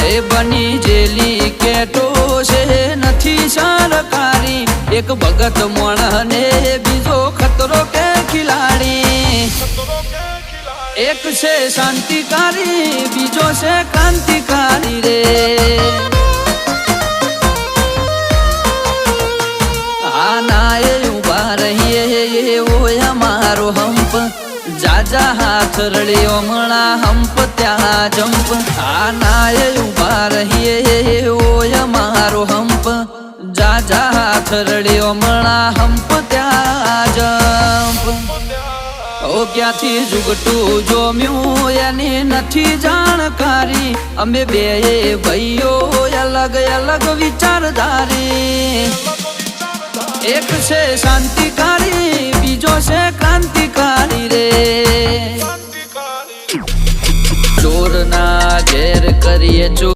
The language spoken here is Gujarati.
એ બની જેલી કેટો છે નથી સરકારી એક ભગત મોણ ને બીજો ખતરો કે ખિલાડી એક છે શાંતિકારી બીજો છે ક્રાંતિકારી રે આના એ ઉભા રહીએ ઓય અમારો હંપ જાજા હાથ રળ્યો મણા હંપ ત્યાં જંપ આના એ ઉભા રહીએ ઓય અમારો હંપ જાજા હાથ રળ્યો મણા હંપ ત્યાં જંપ ઓ ક્યાંથી જુગટું જોમ્યું એની નથી જાણકારી અમે બે ભાઈઓ અલગ અલગ વિચારધારી એક છે શાંતિકારી બીજો છે ક્રાંતિકારી રે ચોરના ઘેર કરીએ